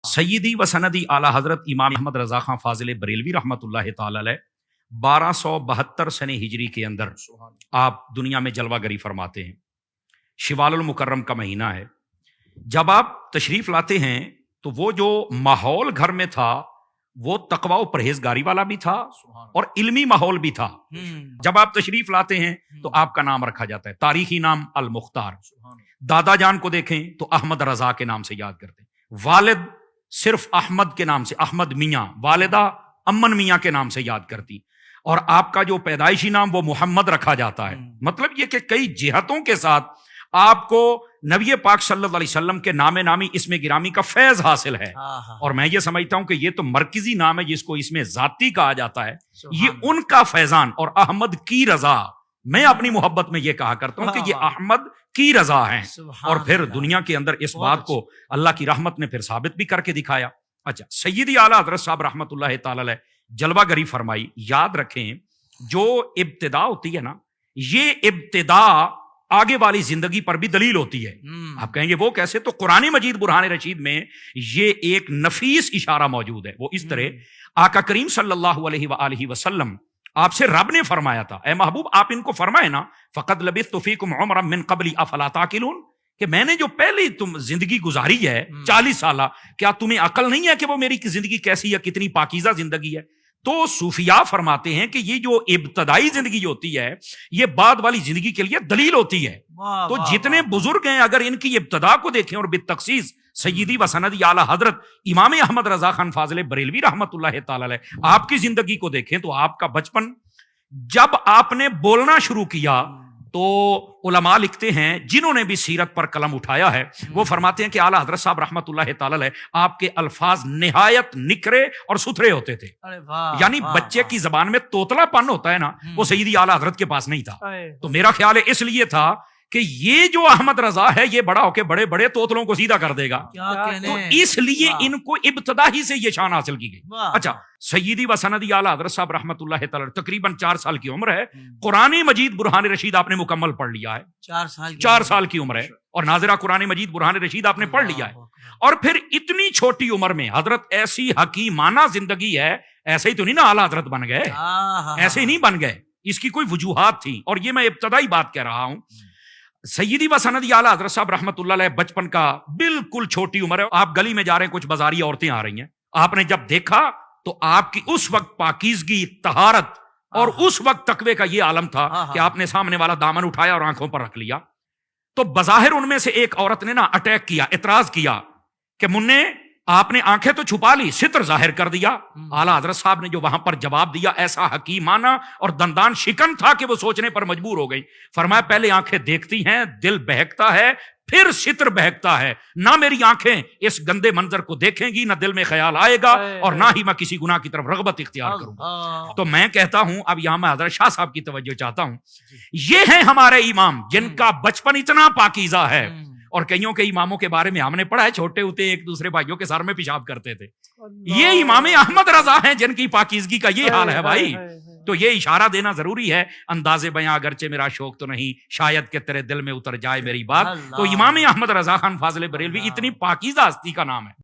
سیدی و سندی اعلی حضرت امام احمد رضا خان فاضل بریلوی رحمۃ اللہ تعالی علیہ 1272 سنہ ہجری کے اندر آپ دنیا میں جلوہ گری فرماتے ہیں۔ شوال المکرم کا مہینہ ہے۔ جب آپ تشریف لاتے ہیں تو وہ جو ماحول گھر میں تھا وہ تقوی و پرہیزگاری والا بھی تھا اور علمی ماحول بھی تھا۔ جب آپ تشریف لاتے ہیں تو آپ کا نام رکھا جاتا ہے، تاریخی نام المختار۔ دادا جان کو دیکھیں تو احمد رضا کے نام سے یاد کرتے ہیں، والد صرف احمد کے نام سے احمد میاں، والدہ امن میاں کے نام سے یاد کرتی، اور آپ کا جو پیدائشی نام وہ محمد رکھا جاتا ہے۔ مطلب یہ کہ کئی جہتوں کے ساتھ آپ کو نبی پاک صلی اللہ علیہ وسلم کے نام نامی اسم گرامی کا فیض حاصل ہے، اور میں یہ سمجھتا ہوں کہ یہ تو مرکزی نام ہے جس کو اس میں ذاتی کہا جاتا ہے، یہ ان کا فیضان۔ اور احمد کی رضا، میں اپنی محبت میں یہ کہا کرتا ہوں کہ یہ احمد کی رضا ہیں، اور پھر دنیا کے اندر اس بات کو اللہ کی رحمت نے پھر ثابت بھی کر کے دکھایا۔ اچھا، سیدی اعلیٰ حضرت صاحب رحمۃ اللہ تعالی علیہ جلوہ گری فرمائی۔ یاد رکھیں جو ابتدا ہوتی ہے نا، یہ ابتدا آگے والی زندگی پر بھی دلیل ہوتی ہے۔ آپ کہیں گے وہ کیسے؟ تو قرآن مجید برہان رشید میں یہ ایک نفیس اشارہ موجود ہے۔ وہ اس طرح آقا کریم صلی اللہ علیہ وآلہ وسلم آپ سے رب نے فرمایا تھا، اے محبوب آپ ان کو فرمائے نا، فقد لبثت فیکم عمرا من قبل افلا تعقلون، کہ میں نے جو پہلی تم زندگی گزاری ہے 40 سالہ، کیا تمہیں عقل نہیں ہے کہ وہ میری زندگی کیسی ہے، کتنی پاکیزہ زندگی ہے؟ تو صوفیاء فرماتے ہیں کہ یہ جو ابتدائی زندگی ہوتی ہے یہ بعد والی زندگی کے لیے دلیل ہوتی ہے۔ تو جتنے بزرگ ہیں اگر ان کی ابتدا کو دیکھیں، اور بالتخصیص سیدی و سندی اعلی حضرت امام احمد رضا خان فاضل بریلوی رحمۃ اللہ تعالی علیہ آپ کی زندگی کو دیکھیں تو آپ کا بچپن، جب آپ نے بولنا شروع کیا تو علماء لکھتے ہیں جنہوں نے بھی سیرت پر قلم اٹھایا ہے وہ فرماتے ہیں کہ اعلیٰ حضرت صاحب رحمۃ اللہ تعالی علیہ آپ کے الفاظ نہایت نکھرے اور ستھرے ہوتے تھے، یعنی بچے کی زبان میں توتلا پن ہوتا ہے نا، وہ سیدی اعلیٰ حضرت کے پاس نہیں تھا۔ تو میرا خیال ہے اس لیے تھا کہ یہ جو احمد رضا ہے یہ بڑا ہو کے بڑے بڑے توتلوں کو سیدھا کر دے گا، تو اس لیے ان کو ابتدا ہی سے یہ شان حاصل کی گئی۔ اچھا، سیدی و سندی اعلیٰ حضرت صاحب رحمۃ اللہ تعالی تقریباً 4 سال کی عمر ہے، قرآن مجید برہان رشید آپ نے مکمل پڑھ لیا ہے، 4 سال کی عمر ہے، اور ناظرہ قرآن مجید برہان رشید آپ نے پڑھ لیا ہے، اور پھر اتنی چھوٹی عمر میں حضرت ایسی حکیمانہ زندگی ہے، ایسے ہی تو نہیں نا اعلیٰ حضرت بن گئے، ایسے ہی نہیں بن گئے، اس کی کوئی وجوہات تھی، اور یہ میں ابتدائی بات کہہ رہا ہوں۔ سیدی و سندی اعلیٰ حضرت صاحب رحمۃ اللہ علیہ بچپن کا بالکل چھوٹی عمر ہے، آپ گلی میں جا رہے ہیں، کچھ بازاری عورتیں آ رہی ہیں، آپ نے جب دیکھا تو آپ کی اس وقت پاکیزگی، طہارت اور اس وقت تقوی کا یہ عالم تھا کہ آپ نے سامنے والا دامن اٹھایا اور آنکھوں پر رکھ لیا۔ تو بظاہر ان میں سے ایک عورت نے نا اٹیک کیا، اعتراض کیا کہ مننے آپ نے آنکھیں تو چھپا لی، ستر ظاہر کر دیا۔ اعلیٰ حضرت صاحب نے جو وہاں پر جواب دیا ایسا حکیمانہ اور دندان شکن تھا کہ وہ سوچنے پر مجبور ہو گئی۔ فرمایا پہلے آنکھیں دیکھتی ہیں، دل بہکتا ہے، پھر ستر بہکتا ہے، نہ میری آنکھیں اس گندے منظر کو دیکھیں گی، نہ دل میں خیال آئے گا، اور نہ ہی میں کسی گناہ کی طرف رغبت اختیار کروں گا۔ تو میں کہتا ہوں، اب یہاں میں حضرت شاہ صاحب کی توجہ چاہتا ہوں، یہ ہیں ہمارے امام جن کا بچپن اتنا پاکیزہ ہے، اور کئیوں کے اماموں کے بارے میں ہم نے پڑھا ہے چھوٹے ہوتے ایک دوسرے بھائیوں کے سر میں پیشاب کرتے تھے، یہ امام احمد رضا ہیں جن کی پاکیزگی کا یہ حال ہے بھائی۔ تو یہ اشارہ دینا ضروری ہے، انداز بیاں اگرچہ میرا شوق تو نہیں، شاید کہ تیرے دل میں اتر جائے میری بات، تو امام احمد رضا خان فاضل بریلوی اتنی پاکیزہ ہستی کا نام ہے۔